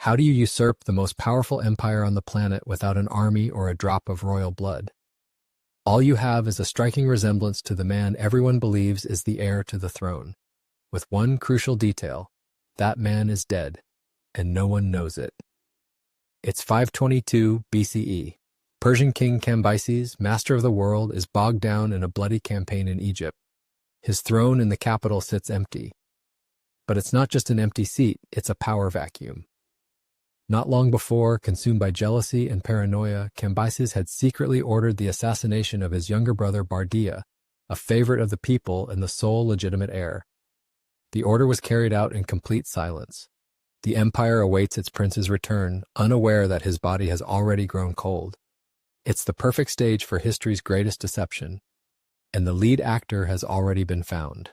How do you usurp the most powerful empire on the planet without an army or a drop of royal blood? All you have is a striking resemblance to the man everyone believes is the heir to the throne. With one crucial detail, that man is dead, and no one knows it. It's 522 BCE. Persian King Cambyses, master of the world, is bogged down in a bloody campaign in Egypt. His throne in the capital sits empty. But it's not just an empty seat, it's a power vacuum. Not long before, consumed by jealousy and paranoia, Cambyses had secretly ordered the assassination of his younger brother Bardiya, a favorite of the people and the sole legitimate heir. The order was carried out in complete silence. The empire awaits its prince's return, unaware that his body has already grown cold. It's the perfect stage for history's greatest deception, and the lead actor has already been found.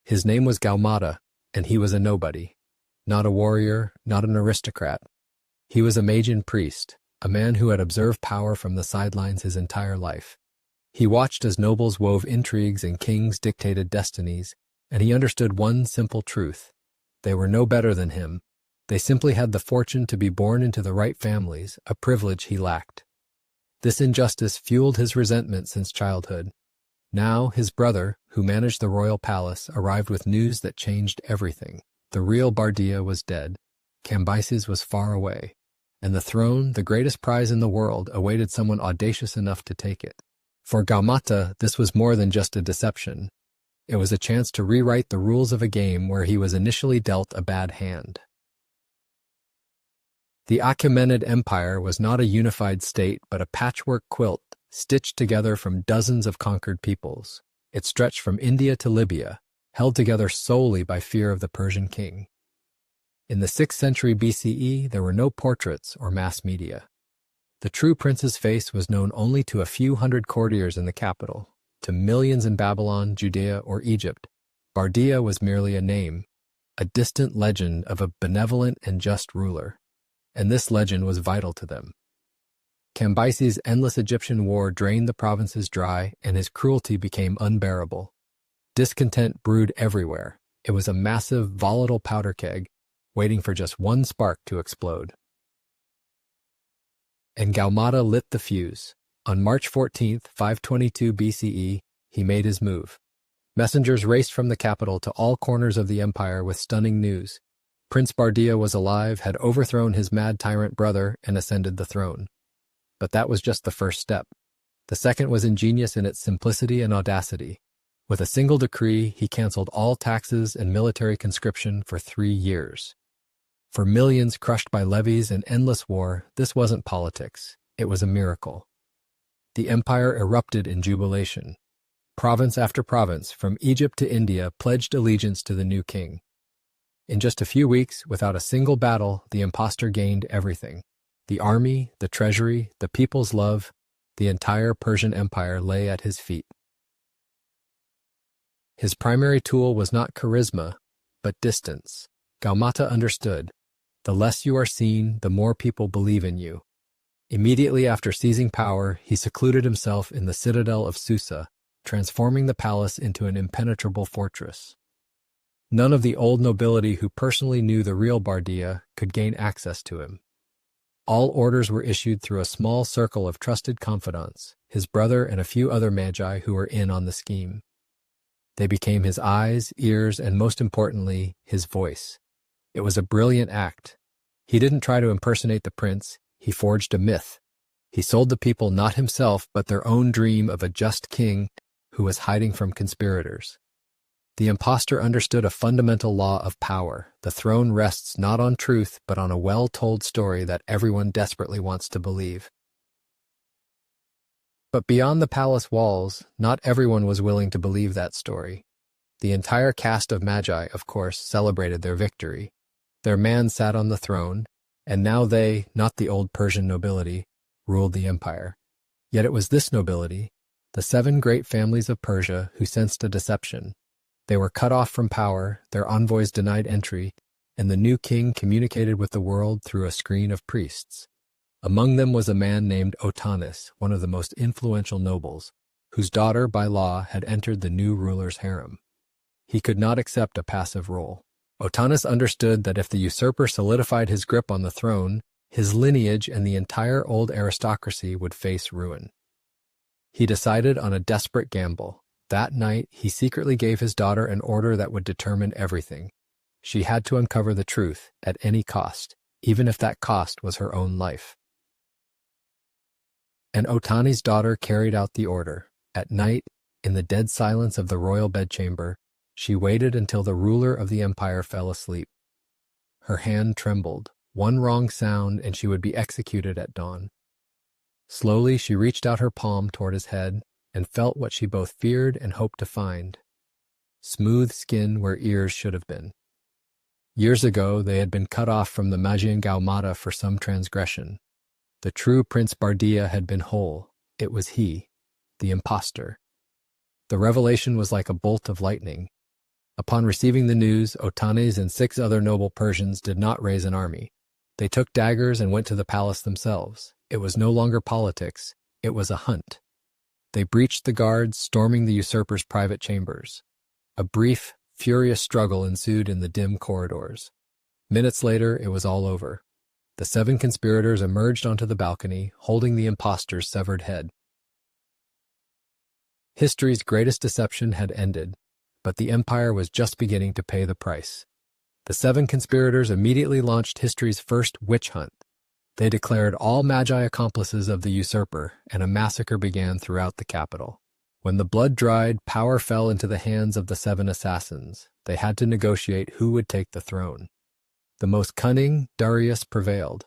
His name was Gaumata, and he was a nobody. Not a warrior, not an aristocrat. He was a Magian priest, a man who had observed power from the sidelines his entire life. He watched as nobles wove intrigues and kings dictated destinies, and he understood one simple truth. They were no better than him. They simply had the fortune to be born into the right families, a privilege he lacked. This injustice fueled his resentment since childhood. Now, his brother, who managed the royal palace, arrived with news that changed everything. The real Bardiya was dead. Cambyses was far away. And the throne, the greatest prize in the world, awaited someone audacious enough to take it. For Gaumata, this was more than just a deception. It was a chance to rewrite the rules of a game where he was initially dealt a bad hand. The Achaemenid Empire was not a unified state, but a patchwork quilt stitched together from dozens of conquered peoples. It stretched from India to Libya, held together solely by fear of the Persian king. In the 6th century BCE, there were no portraits or mass media. The true prince's face was known only to a few hundred courtiers in the capital. To millions in Babylon, Judea, or Egypt, Bardiya was merely a name, a distant legend of a benevolent and just ruler. And this legend was vital to them. Cambyses' endless Egyptian war drained the provinces dry, and his cruelty became unbearable. Discontent brewed everywhere. It was a massive, volatile powder keg, waiting for just one spark to explode. And Gaumata lit the fuse. On March 14th, 522 BCE, he made his move. Messengers raced from the capital to all corners of the empire with stunning news. Prince Bardiya was alive, had overthrown his mad tyrant brother, and ascended the throne. But that was just the first step. The second was ingenious in its simplicity and audacity. With a single decree, he canceled all taxes and military conscription for 3 years. For millions crushed by levies and endless war, this wasn't politics. It was a miracle. The empire erupted in jubilation. Province after province, from Egypt to India, pledged allegiance to the new king. In just a few weeks, without a single battle, the imposter gained everything. The army, the treasury, the people's love, the entire Persian Empire lay at his feet. His primary tool was not charisma, but distance. Gaumata understood. The less you are seen, the more people believe in you. Immediately after seizing power, he secluded himself in the citadel of Susa, transforming the palace into an impenetrable fortress. None of the old nobility who personally knew the real Bardiya could gain access to him. All orders were issued through a small circle of trusted confidants, his brother and a few other magi who were in on the scheme. They became his eyes, ears, and most importantly, his voice. It was a brilliant act. He didn't try to impersonate the prince, he forged a myth. He sold the people not himself, but their own dream of a just king who was hiding from conspirators. The imposter understood a fundamental law of power. The throne rests not on truth, but on a well-told story that everyone desperately wants to believe. But beyond the palace walls, not everyone was willing to believe that story. The entire cast of Magi, of course, celebrated their victory. Their man sat on the throne, and now they, not the old Persian nobility, ruled the empire. Yet it was this nobility, the 7 great families of Persia, who sensed a deception. They were cut off from power, their envoys denied entry, and the new king communicated with the world through a screen of priests. Among them was a man named Otanes, one of the most influential nobles, whose daughter, by law, had entered the new ruler's harem. He could not accept a passive role. Otanes understood that if the usurper solidified his grip on the throne, his lineage and the entire old aristocracy would face ruin. He decided on a desperate gamble. That night, he secretly gave his daughter an order that would determine everything. She had to uncover the truth at any cost, even if that cost was her own life. And Otanes' daughter carried out the order. At night, in the dead silence of the royal bedchamber, she waited until the ruler of the empire fell asleep. Her hand trembled. One wrong sound and she would be executed at dawn. Slowly, she reached out her palm toward his head and felt what she both feared and hoped to find: smooth skin where ears should have been. Years ago, they had been cut off from the Magian Gaumata for some transgression. The true Prince Bardiya had been whole. It was he, the imposter. The revelation was like a bolt of lightning. Upon receiving the news, Otanes and 6 other noble Persians did not raise an army. They took daggers and went to the palace themselves. It was no longer politics, it was a hunt. They breached the guards, storming the usurper's private chambers. A brief, furious struggle ensued in the dim corridors. Minutes later, it was all over. The 7 conspirators emerged onto the balcony, holding the imposter's severed head. History's greatest deception had ended, but the empire was just beginning to pay the price. The 7 conspirators immediately launched history's first witch hunt. They declared all Magi accomplices of the usurper, and a massacre began throughout the capital. When the blood dried, power fell into the hands of the 7 assassins. They had to negotiate who would take the throne. The most cunning, Darius, prevailed,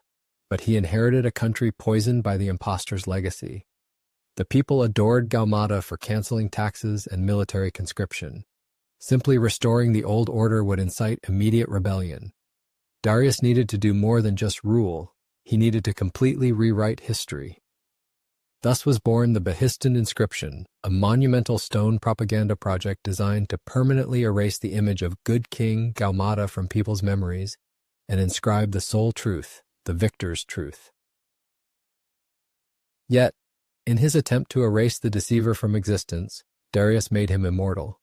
but he inherited a country poisoned by the impostor's legacy. The people adored Gaumata for canceling taxes and military conscription. Simply restoring the old order would incite immediate rebellion. Darius needed to do more than just rule. He needed to completely rewrite history. Thus was born the Behistun Inscription, a monumental stone propaganda project designed to permanently erase the image of good King Gaumata from people's memories and inscribe the sole truth, the victor's truth. Yet, in his attempt to erase the deceiver from existence, Darius made him immortal.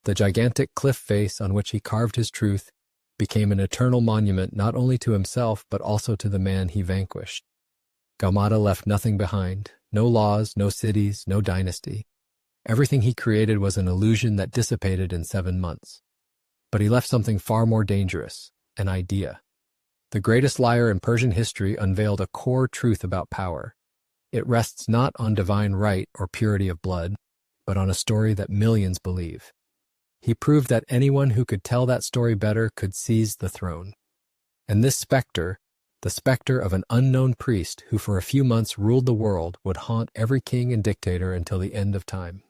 The gigantic cliff face on which he carved his truth became an eternal monument not only to himself but also to the man he vanquished. Gaumata left nothing behind, no laws, no cities, no dynasty. Everything he created was an illusion that dissipated in 7 months. But he left something far more dangerous, an idea. The greatest liar in Persian history unveiled a core truth about power. It rests not on divine right or purity of blood, but on a story that millions believe. He proved that anyone who could tell that story better could seize the throne. And this specter, the specter of an unknown priest who for a few months ruled the world, would haunt every king and dictator until the end of time.